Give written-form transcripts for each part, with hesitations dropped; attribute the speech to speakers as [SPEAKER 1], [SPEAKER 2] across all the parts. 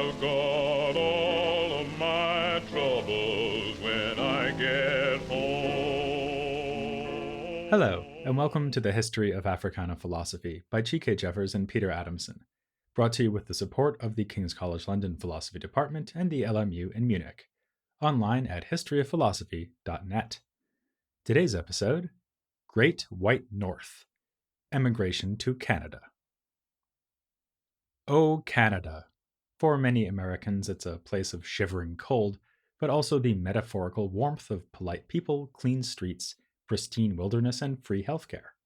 [SPEAKER 1] I've got all of my troubles when I get home.
[SPEAKER 2] Hello, and welcome to the History of Africana Philosophy by G.K. Jeffers and Peter Adamson, brought to you with the support of the King's College London Philosophy Department and the LMU in Munich, online at historyofphilosophy.net. Today's episode, Great White North, Emigration to Canada. Oh, Canada! For many Americans, it's a place of shivering cold, but also the metaphorical warmth of polite people, clean streets, pristine wilderness, and free healthcare.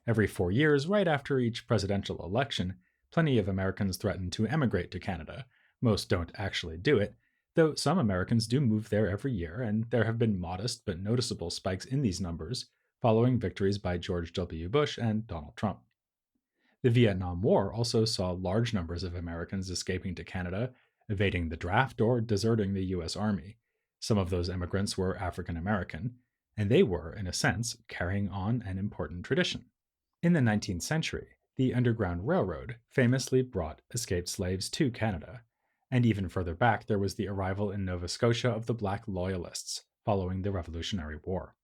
[SPEAKER 2] Every 4 years, right after each presidential election, plenty of Americans threaten to emigrate to Canada. Most don't actually do it, though some Americans do move there every year, and there have been modest but noticeable spikes in these numbers following victories by George W. Bush and Donald Trump. The Vietnam War also saw large numbers of Americans escaping to Canada, evading the draft, or deserting the U.S. Army. Some of those immigrants were African American, and they were, in a sense, carrying on an important tradition. In the 19th century, the Underground Railroad famously brought escaped slaves to Canada, and even further back there was the arrival in Nova Scotia of the Black Loyalists following the Revolutionary War.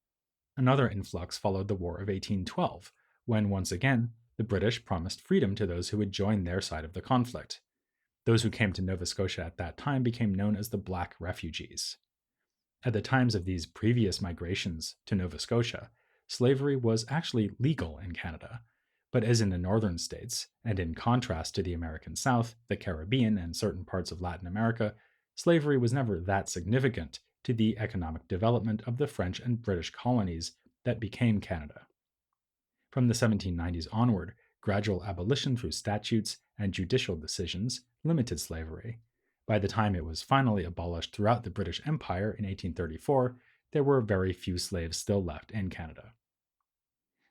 [SPEAKER 2] Another influx followed the War of 1812, when once again the British promised freedom to those who would join their side of the conflict. Those who came to Nova Scotia at that time became known as the Black Refugees. At the times of these previous migrations to Nova Scotia, slavery was actually legal in Canada, but as in the northern states, and in contrast to the American South, the Caribbean, and certain parts of Latin America, slavery was never that significant to the economic development of the French and British colonies that became Canada. From the 1790s onward, gradual abolition through statutes and judicial decisions limited slavery. By the time it was finally abolished throughout the British Empire in 1834, there were very few slaves still left in Canada.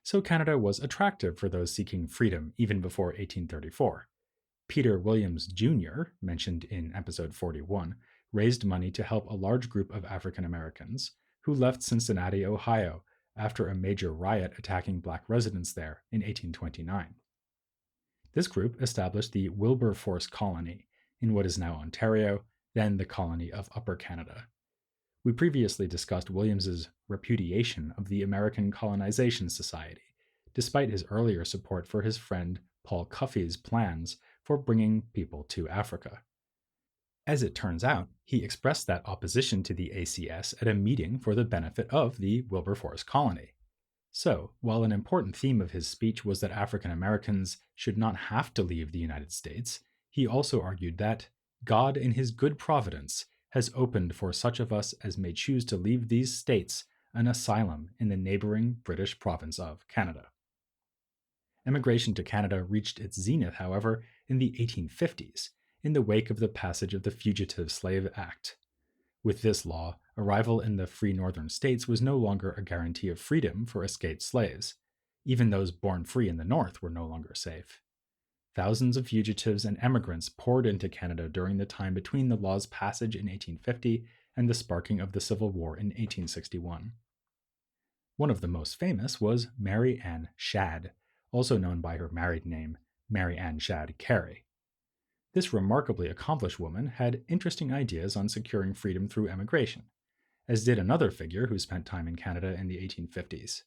[SPEAKER 2] So Canada was attractive for those seeking freedom even before 1834. Peter Williams Jr., mentioned in episode 41, raised money to help a large group of African Americans who left Cincinnati, Ohio, after a major riot attacking black residents there in 1829. This group established the Wilberforce Colony in what is now Ontario, then the colony of Upper Canada. We previously discussed Williams's repudiation of the American Colonization Society, despite his earlier support for his friend Paul Cuffey's plans for bringing people to Africa. As it turns out, he expressed that opposition to the ACS at a meeting for the benefit of the Wilberforce Colony. So, while an important theme of his speech was that African Americans should not have to leave the United States, he also argued that God, in his good providence, has opened for such of us as may choose to leave these states an asylum in the neighboring British province of Canada. Emigration to Canada reached its zenith, however, in the 1850s, in the wake of the passage of the Fugitive Slave Act. With this law, arrival in the free northern states was no longer a guarantee of freedom for escaped slaves. Even those born free in the north were no longer safe. Thousands of fugitives and emigrants poured into Canada during the time between the law's passage in 1850 and the sparking of the Civil War in 1861. One of the most famous was Mary Ann Shadd, also known by her married name, Mary Ann Shadd Carey. This remarkably accomplished woman had interesting ideas on securing freedom through emigration, as did another figure who spent time in Canada in the 1850s.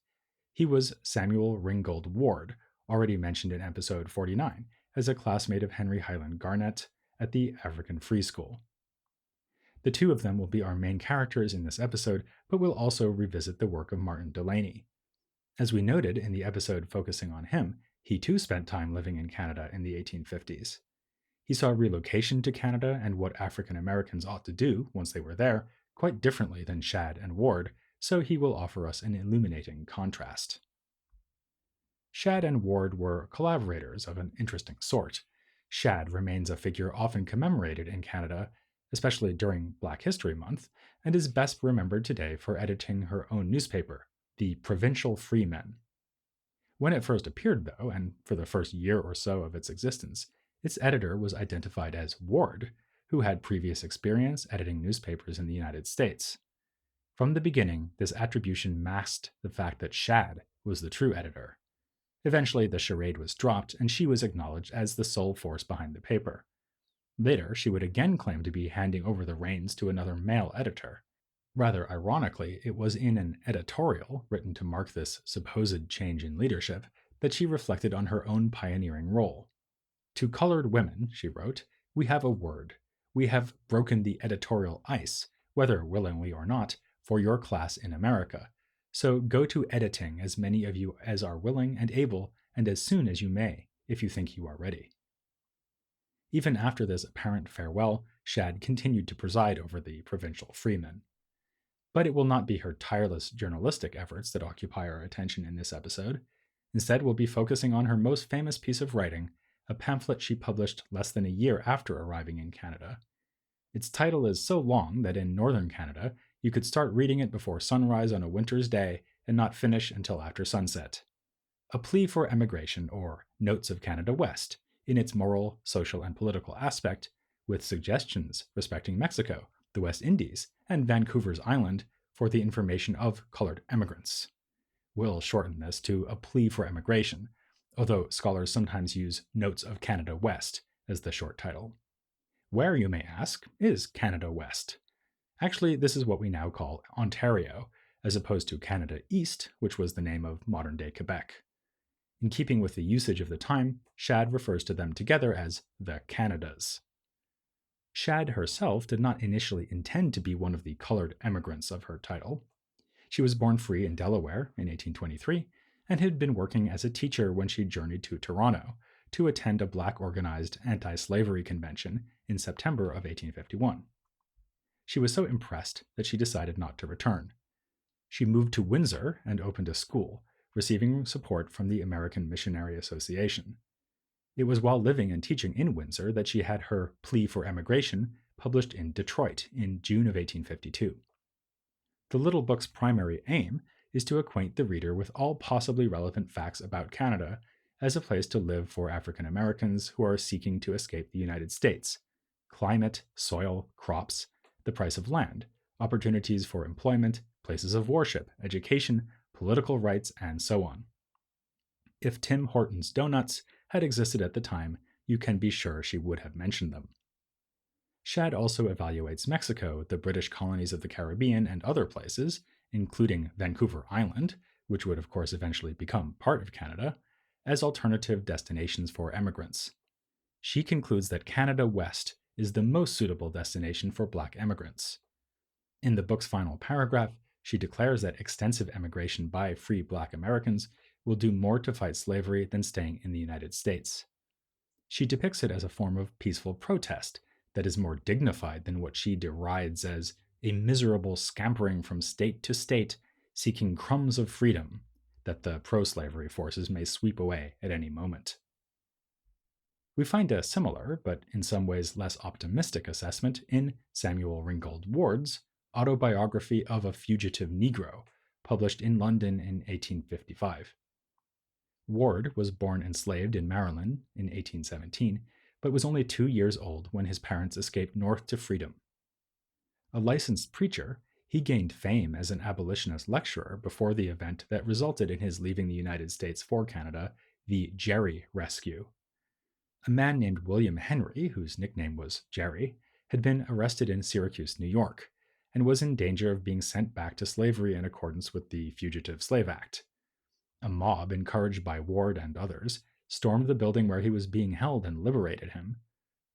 [SPEAKER 2] He was Samuel Ringgold Ward, already mentioned in episode 49, as a classmate of Henry Highland Garnet at the African Free School. The two of them will be our main characters in this episode, but we'll also revisit the work of Martin Delany. As we noted in the episode focusing on him, he too spent time living in Canada in the 1850s. He saw relocation to Canada and what African Americans ought to do once they were there quite differently than Shadd and Ward, so he will offer us an illuminating contrast. Shadd and Ward were collaborators of an interesting sort. Shadd remains a figure often commemorated in Canada, especially during Black History Month, and is best remembered today for editing her own newspaper, the Provincial Freeman. When it first appeared, though, and for the first year or so of its existence, its editor was identified as Ward, who had previous experience editing newspapers in the United States. From the beginning, this attribution masked the fact that Shadd was the true editor. Eventually, the charade was dropped, and she was acknowledged as the sole force behind the paper. Later, she would again claim to be handing over the reins to another male editor. Rather ironically, it was in an editorial written to mark this supposed change in leadership that she reflected on her own pioneering role. To colored women, she wrote, we have a word. We have broken the editorial ice, whether willingly or not, for your class in America. So go to editing as many of you as are willing and able, and as soon as you may, if you think you are ready. Even after this apparent farewell, Shadd continued to preside over the provincial freemen. But it will not be her tireless journalistic efforts that occupy our attention in this episode. Instead, we'll be focusing on her most famous piece of writing, a pamphlet she published less than a year after arriving in Canada. Its title is so long that in northern Canada, you could start reading it before sunrise on a winter's day and not finish until after sunset. A Plea for Emigration, or Notes of Canada West, in its moral, social, and political aspect, with suggestions respecting Mexico, the West Indies, and Vancouver's Island for the information of colored emigrants. We'll shorten this to A Plea for Emigration, although scholars sometimes use Notes of Canada West as the short title. Where, you may ask, is Canada West? Actually, this is what we now call Ontario, as opposed to Canada East, which was the name of modern-day Quebec. In keeping with the usage of the time, Shadd refers to them together as the Canadas. Shadd herself did not initially intend to be one of the colored emigrants of her title. She was born free in Delaware in 1823 and had been working as a teacher when she journeyed to Toronto to attend a Black organized anti-slavery convention in September of 1851. She was so impressed that she decided not to return. She moved to Windsor and opened a school, receiving support from the American Missionary Association. It was while living and teaching in Windsor that she had her Plea for Emigration published in Detroit in June of 1852. The little book's primary aim is to acquaint the reader with all possibly relevant facts about Canada as a place to live for African Americans who are seeking to escape the United States: climate, soil, crops, the price of land, opportunities for employment, places of worship, education, political rights, and so on. If Tim Hortons Donuts had existed at the time, you can be sure she would have mentioned them. Shadd also evaluates Mexico, the British colonies of the Caribbean, and other places, including Vancouver Island, which would of course eventually become part of Canada, as alternative destinations for emigrants. She concludes that Canada West is the most suitable destination for Black emigrants. In the book's final paragraph, she declares that extensive emigration by free Black Americans will do more to fight slavery than staying in the United States. She depicts it as a form of peaceful protest that is more dignified than what she derides as a miserable scampering from state to state, seeking crumbs of freedom that the pro-slavery forces may sweep away at any moment. We find a similar, but in some ways less optimistic assessment in Samuel Ringgold Ward's Autobiography of a Fugitive Negro, published in London in 1855. Ward was born enslaved in Maryland in 1817, but was only 2 years old when his parents escaped north to freedom. A licensed preacher, he gained fame as an abolitionist lecturer before the event that resulted in his leaving the United States for Canada, the Jerry Rescue. A man named William Henry, whose nickname was Jerry, had been arrested in Syracuse, New York, and was in danger of being sent back to slavery in accordance with the Fugitive Slave Act. A mob, encouraged by Ward and others, stormed the building where he was being held and liberated him.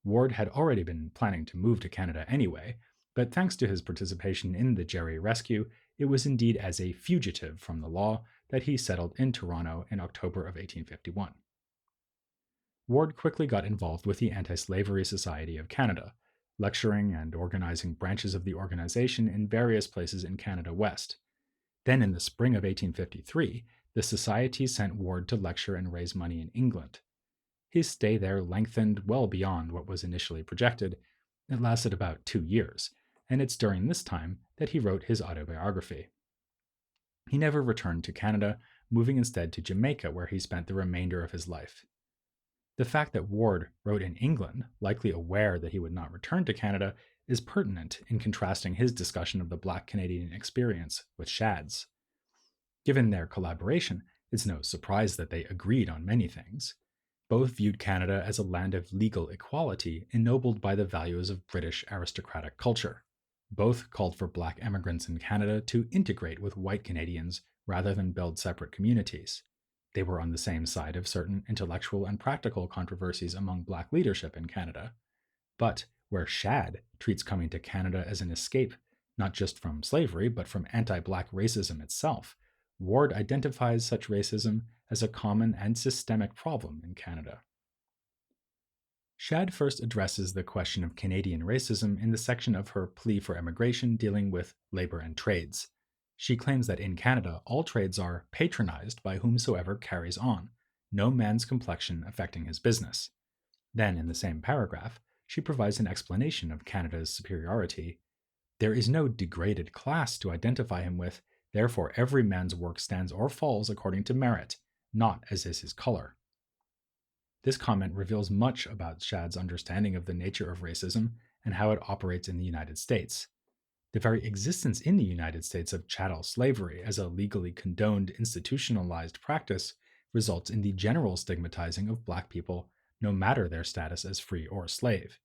[SPEAKER 2] Ward had already been planning to move to Canada anyway, but thanks to his participation in the Jerry Rescue, it was indeed as a fugitive from the law that he settled in Toronto in October of 1851. Ward quickly got involved with the Anti-Slavery Society of Canada, lecturing and organizing branches of the organization in various places in Canada West. Then in the spring of 1853, the society sent Ward to lecture and raise money in England. His stay there lengthened well beyond what was initially projected. It lasted about 2 years, and it's during this time that he wrote his autobiography. He never returned to Canada, moving instead to Jamaica, where he spent the remainder of his life. The fact that Ward wrote in England, likely aware that he would not return to Canada, is pertinent in contrasting his discussion of the Black Canadian experience with Shadd's. Given their collaboration, it's no surprise that they agreed on many things. Both viewed Canada as a land of legal equality ennobled by the values of British aristocratic culture. Both called for black immigrants in Canada to integrate with white Canadians rather than build separate communities. They were on the same side of certain intellectual and practical controversies among black leadership in Canada. But where Shad treats coming to Canada as an escape, not just from slavery, but from anti black racism itself, Ward identifies such racism as a common and systemic problem in Canada. Shad first addresses the question of Canadian racism in the section of her plea for emigration dealing with labor and trades. She claims that in Canada, all trades are patronized by whomsoever carries on, no man's complexion affecting his business. Then, in the same paragraph, she provides an explanation of Canada's superiority. There is no degraded class to identify him with, therefore every man's work stands or falls according to merit, not as is his color. This comment reveals much about Shad's understanding of the nature of racism and how it operates in the United States. The very existence in the United States of chattel slavery as a legally condoned, institutionalized practice results in the general stigmatizing of black people, no matter their status as free or slave.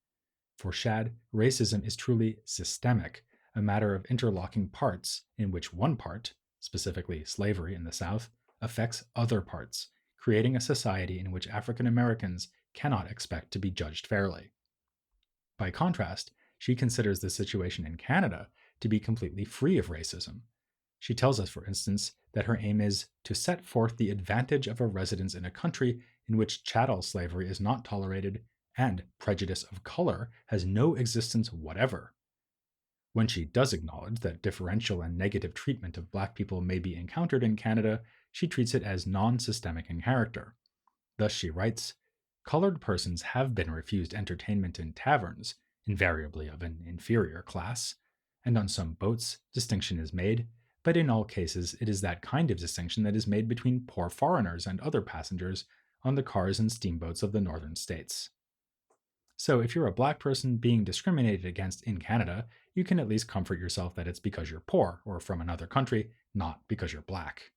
[SPEAKER 2] For Shad, racism is truly systemic, a matter of interlocking parts in which one part, specifically slavery in the South, affects other parts, creating a society in which African Americans cannot expect to be judged fairly. By contrast, she considers the situation in Canada to be completely free of racism. She tells us, for instance, that her aim is to set forth the advantage of a residence in a country in which chattel slavery is not tolerated and prejudice of color has no existence whatever. When she does acknowledge that differential and negative treatment of black people may be encountered in Canada, she treats it as non-systemic in character. Thus she writes, "Colored persons have been refused entertainment in taverns, invariably of an inferior class, and on some boats distinction is made, but in all cases it is that kind of distinction that is made between poor foreigners and other passengers on the cars and steamboats of the northern states." So if you're a black person being discriminated against in Canada, you can at least comfort yourself that it's because you're poor or from another country, not because you're black.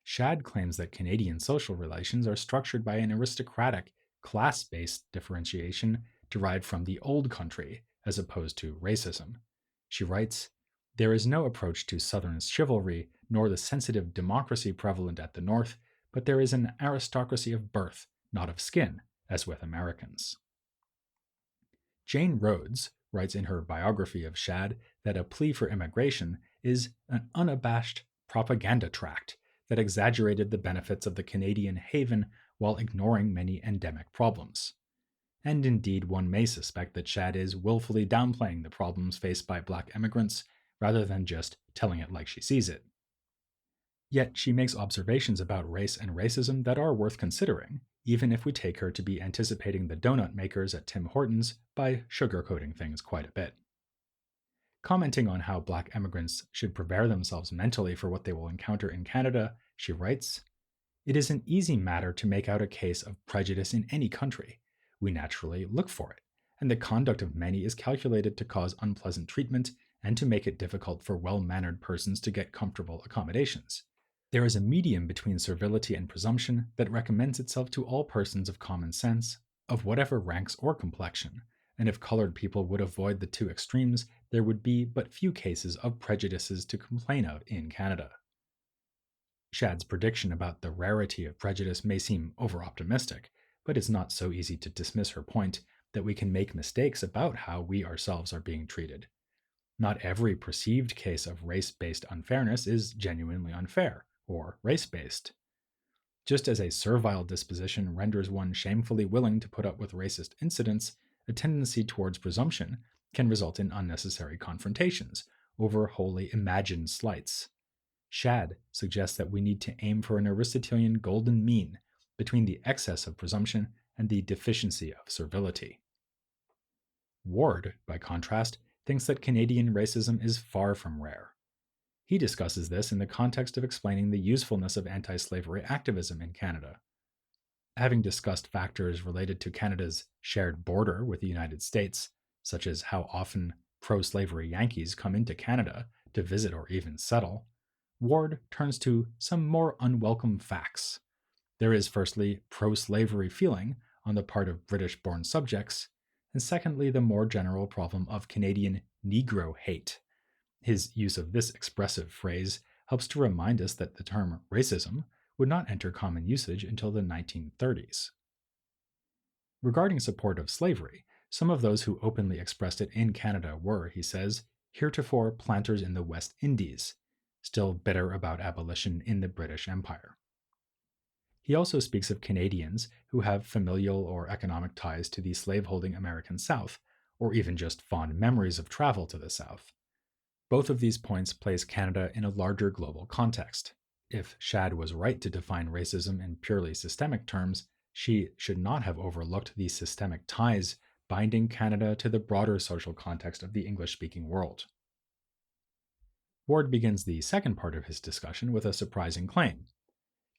[SPEAKER 2] Shad claims that Canadian social relations are structured by an aristocratic, class-based differentiation derived from the old country, as opposed to racism. She writes, "There is no approach to Southern chivalry, nor the sensitive democracy prevalent at the North, but there is an aristocracy of birth, not of skin, as with Americans." Jane Rhodes writes in her biography of Shad that a plea for immigration is an unabashed propaganda tract that exaggerated the benefits of the Canadian haven while ignoring many endemic problems. And indeed, one may suspect that Shad is willfully downplaying the problems faced by black immigrants rather than just telling it like she sees it. Yet she makes observations about race and racism that are worth considering, even if we take her to be anticipating the donut makers at Tim Hortons by sugarcoating things quite a bit. Commenting on how black immigrants should prepare themselves mentally for what they will encounter in Canada, she writes, "It is an easy matter to make out a case of prejudice in any country. We naturally look for it, and the conduct of many is calculated to cause unpleasant treatment and to make it difficult for well-mannered persons to get comfortable accommodations. There is a medium between servility and presumption that recommends itself to all persons of common sense, of whatever ranks or complexion, and if colored people would avoid the two extremes, there would be but few cases of prejudices to complain of in Canada." Shad's prediction about the rarity of prejudice may seem over-optimistic, but it's not so easy to dismiss her point that we can make mistakes about how we ourselves are being treated. Not every perceived case of race-based unfairness is genuinely unfair or race-based. Just as a servile disposition renders one shamefully willing to put up with racist incidents, a tendency towards presumption can result in unnecessary confrontations over wholly imagined slights. Shad suggests that we need to aim for an Aristotelian golden mean between the excess of presumption and the deficiency of servility. Ward, by contrast, thinks that Canadian racism is far from rare. He discusses this in the context of explaining the usefulness of anti-slavery activism in Canada. Having discussed factors related to Canada's shared border with the United States, such as how often pro-slavery Yankees come into Canada to visit or even settle, Ward turns to some more unwelcome facts. There is, firstly, pro slavery feeling on the part of British born subjects, and secondly, the more general problem of Canadian Negro hate. His use of this expressive phrase helps to remind us that the term racism would not enter common usage until the 1930s. Regarding support of slavery, some of those who openly expressed it in Canada were, he says, heretofore planters in the West Indies, still bitter about abolition in the British Empire. He also speaks of Canadians who have familial or economic ties to the slaveholding American South, or even just fond memories of travel to the South. Both of these points place Canada in a larger global context. If Shad was right to define racism in purely systemic terms, she should not have overlooked the systemic ties binding Canada to the broader social context of the English-speaking world. Ward begins the second part of his discussion with a surprising claim.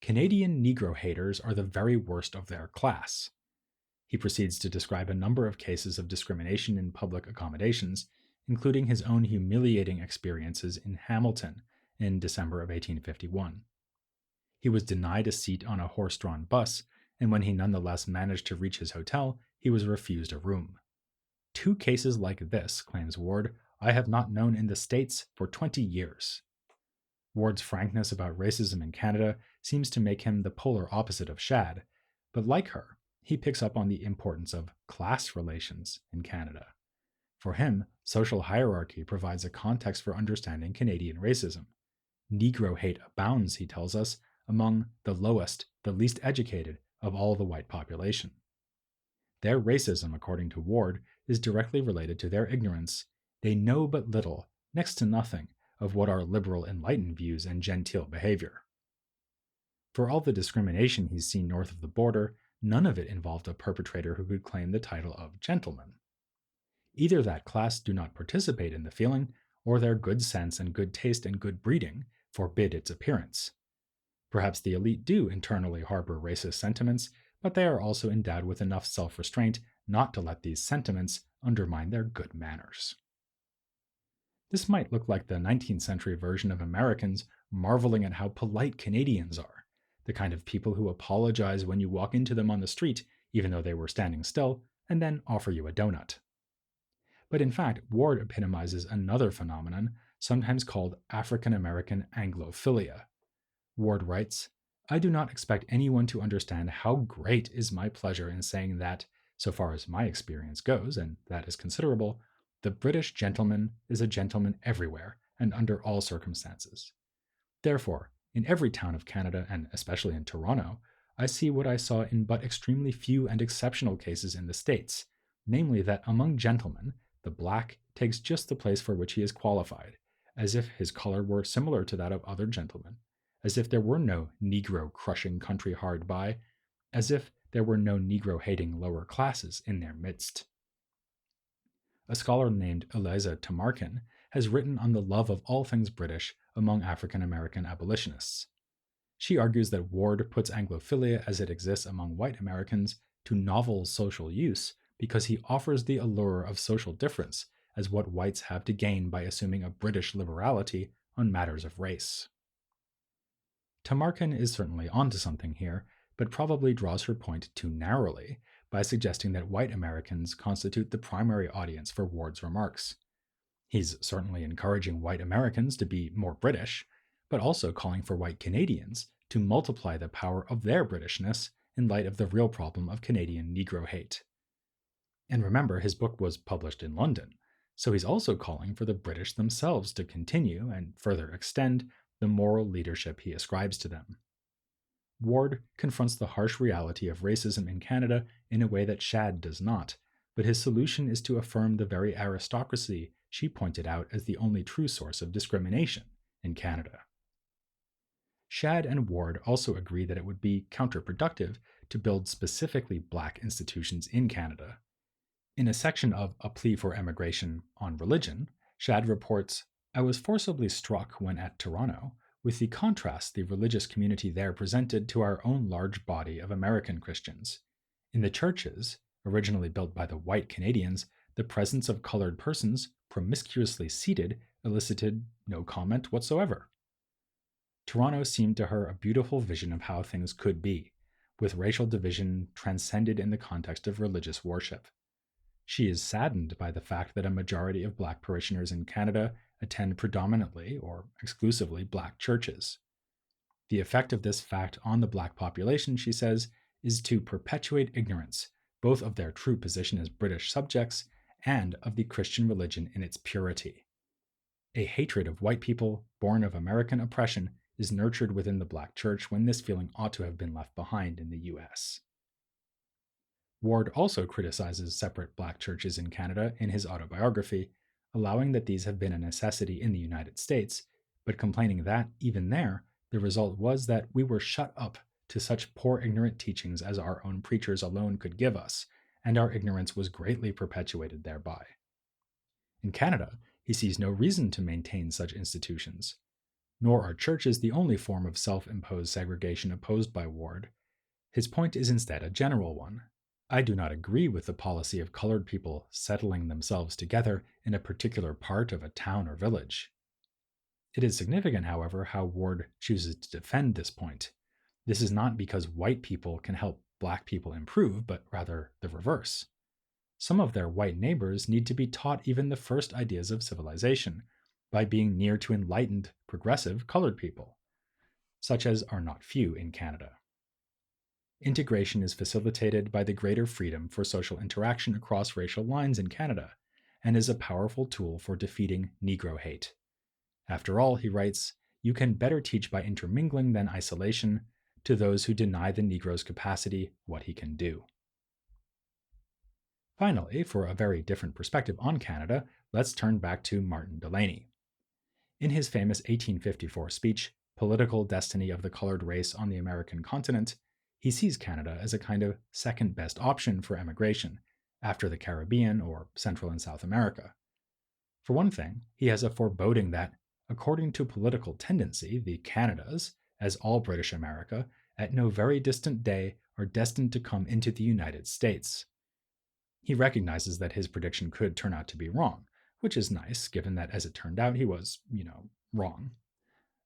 [SPEAKER 2] Canadian Negro haters are the very worst of their class. He proceeds to describe a number of cases of discrimination in public accommodations, including his own humiliating experiences in Hamilton in December of 1851. He was denied a seat on a horse-drawn bus, and when he nonetheless managed to reach his hotel, he was refused a room. 2 cases like this, claims Ward, I have not known in the States for 20 years. Ward's frankness about racism in Canada seems to make him the polar opposite of Shad, but like her, he picks up on the importance of class relations in Canada. For him, social hierarchy provides a context for understanding Canadian racism. Negro hate abounds, he tells us, among the lowest, the least educated of all the white population. Their racism, according to Ward, is directly related to their ignorance. They know but little, next to nothing, of what are liberal enlightened views and genteel behavior. For all the discrimination he's seen north of the border, none of it involved a perpetrator who could claim the title of gentleman. Either that class do not participate in the feeling, or their good sense and good taste and good breeding forbid its appearance. Perhaps the elite do internally harbor racist sentiments, but they are also endowed with enough self-restraint not to let these sentiments undermine their good manners. This might look like the 19th century version of Americans marveling at how polite Canadians are, the kind of people who apologize when you walk into them on the street, even though they were standing still, and then offer you a donut. But in fact, Ward epitomizes another phenomenon, sometimes called African American Anglophilia. Ward writes, I do not expect anyone to understand how great is my pleasure in saying that, so far as my experience goes, and that is considerable, the British gentleman is a gentleman everywhere and under all circumstances. Therefore, in every town of Canada, and especially in Toronto, I see what I saw in but extremely few and exceptional cases in the States, namely that among gentlemen, the black takes just the place for which he is qualified, as if his color were similar to that of other gentlemen, as if there were no Negro-crushing country hard by, as if there were no Negro-hating lower classes in their midst. A scholar named Eliza Tamarkin has written on the love of all things British among African American abolitionists. She argues that Ward puts Anglophilia as it exists among white Americans to novel social use because he offers the allure of social difference as what whites have to gain by assuming a British liberality on matters of race. Tamarkin is certainly onto something here, but probably draws her point too narrowly by suggesting that white Americans constitute the primary audience for Ward's remarks. He's certainly encouraging white Americans to be more British, but also calling for white Canadians to multiply the power of their Britishness in light of the real problem of Canadian Negro hate. And remember, his book was published in London, so he's also calling for the British themselves to continue and further extend the moral leadership he ascribes to them. Ward confronts the harsh reality of racism in Canada in a way that Shad does not, but his solution is to affirm the very aristocracy she pointed out as the only true source of discrimination in Canada. Shad and Ward also agree that it would be counterproductive to build specifically black institutions in Canada. In a section of A Plea for Emigration on Religion, Shad reports, I was forcibly struck when at Toronto with the contrast the religious community there presented to our own large body of American Christians. In the churches, originally built by the white Canadians, the presence of colored persons, promiscuously seated, elicited no comment whatsoever. Toronto seemed to her a beautiful vision of how things could be, with racial division transcended in the context of religious worship. She is saddened by the fact that a majority of Black parishioners in Canada attend predominantly or exclusively Black churches. The effect of this fact on the Black population, she says, is to perpetuate ignorance, both of their true position as British subjects and of the Christian religion in its purity. A hatred of white people, born of American oppression, is nurtured within the Black church when this feeling ought to have been left behind in the US. Ward also criticizes separate Black churches in Canada in his autobiography, allowing that these have been a necessity in the United States, but complaining that, even there, the result was that we were shut up to such poor ignorant teachings as our own preachers alone could give us, and our ignorance was greatly perpetuated thereby. In Canada, he sees no reason to maintain such institutions. Nor are churches the only form of self-imposed segregation opposed by Ward. His point is instead a general one. I do not agree with the policy of colored people settling themselves together in a particular part of a town or village. It is significant, however, how Ward chooses to defend this point. This is not because white people can help Black people improve, but rather the reverse. Some of their white neighbors need to be taught even the first ideas of civilization by being near to enlightened, progressive colored people, such as are not few in Canada. Integration is facilitated by the greater freedom for social interaction across racial lines in Canada, and is a powerful tool for defeating Negro hate. After all, he writes, you can better teach by intermingling than isolation to those who deny the Negro's capacity what he can do. Finally, for a very different perspective on Canada, let's turn back to Martin Delany. In his famous 1854 speech, Political Destiny of the Colored Race on the American Continent, he sees Canada as a kind of second best option for emigration, after the Caribbean or Central and South America. For one thing, he has a foreboding that, according to political tendency, the Canadas, as all British America, at no very distant day are destined to come into the United States. He recognizes that his prediction could turn out to be wrong, which is nice, given that as it turned out, he was, wrong.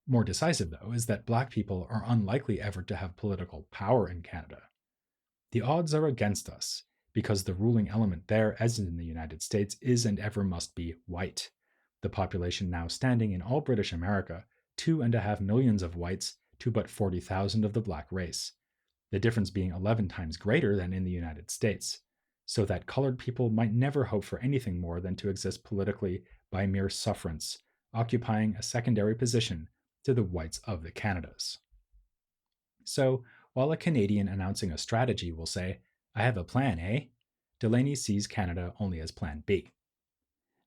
[SPEAKER 2] More decisive, though, is that Black people are unlikely ever to have political power in Canada. The odds are against us, because the ruling element there, as in the United States, is and ever must be white. The population now standing in all British America, 2.5 million of whites to but 40,000 of the Black race, the difference being 11 times greater than in the United States, so that colored people might never hope for anything more than to exist politically by mere sufferance, occupying a secondary position to the whites of the Canadas. So, while a Canadian announcing a strategy will say, I have a plan, eh? Delany sees Canada only as plan B.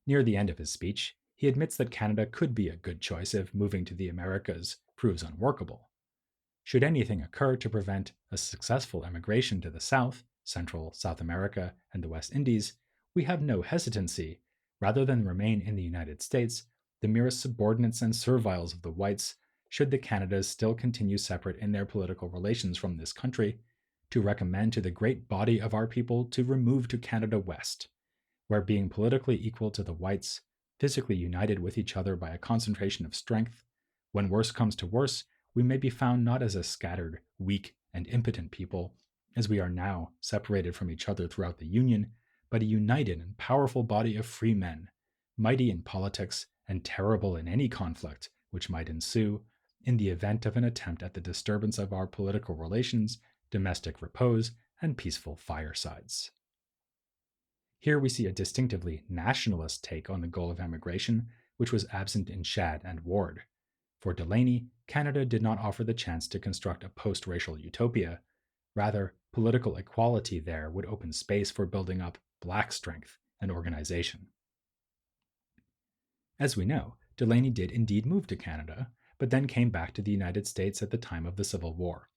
[SPEAKER 2] Near the end of his speech, he admits that Canada could be a good choice if moving to the Americas proves unworkable. Should anything occur to prevent a successful emigration to the South, Central, South America, and the West Indies, we have no hesitancy. Rather than remain in the United States, the merest subordinates and serviles of the whites, should the Canadas still continue separate in their political relations from this country, to recommend to the great body of our people to remove to Canada West, where being politically equal to the whites, physically united with each other by a concentration of strength, when worse comes to worse, we may be found not as a scattered, weak, and impotent people, as we are now separated from each other throughout the Union, but a united and powerful body of free men, mighty in politics and terrible in any conflict which might ensue, in the event of an attempt at the disturbance of our political relations, domestic repose, and peaceful firesides. Here we see a distinctively nationalist take on the goal of emigration, which was absent in Shad and Ward. For Delany, Canada did not offer the chance to construct a post-racial utopia. Rather, political equality there would open space for building up Black strength and organization. As we know, Delany did indeed move to Canada, but then came back to the United States at the time of the Civil War.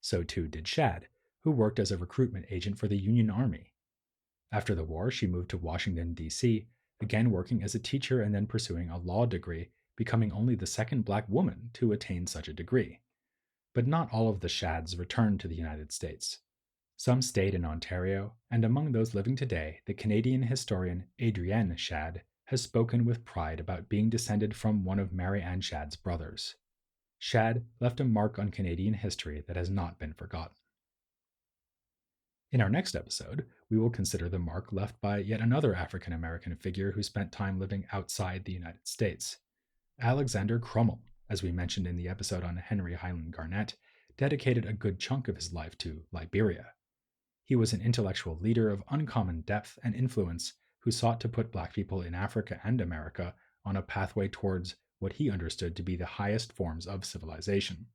[SPEAKER 2] So too did Shad, who worked as a recruitment agent for the Union Army. After the war, she moved to Washington, D.C., again working as a teacher and then pursuing a law degree, becoming only the second Black woman to attain such a degree. But not all of the Shads returned to the United States. Some stayed in Ontario, and among those living today, the Canadian historian Adrienne Shad has spoken with pride about being descended from one of Mary Ann Shad's brothers. Shad left a mark on Canadian history that has not been forgotten. In our next episode, we will consider the mark left by yet another African American figure who spent time living outside the United States. Alexander Crummell, as we mentioned in the episode on Henry Highland Garnet, dedicated a good chunk of his life to Liberia. He was an intellectual leader of uncommon depth and influence who sought to put Black people in Africa and America on a pathway towards what he understood to be the highest forms of civilization.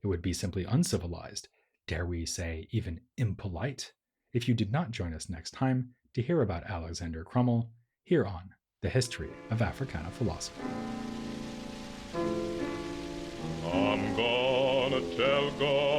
[SPEAKER 2] It would be simply uncivilized, dare we say even impolite, if you did not join us next time to hear about Alexander Crummell here on The History of Africana Philosophy.
[SPEAKER 1] I'm gonna tell God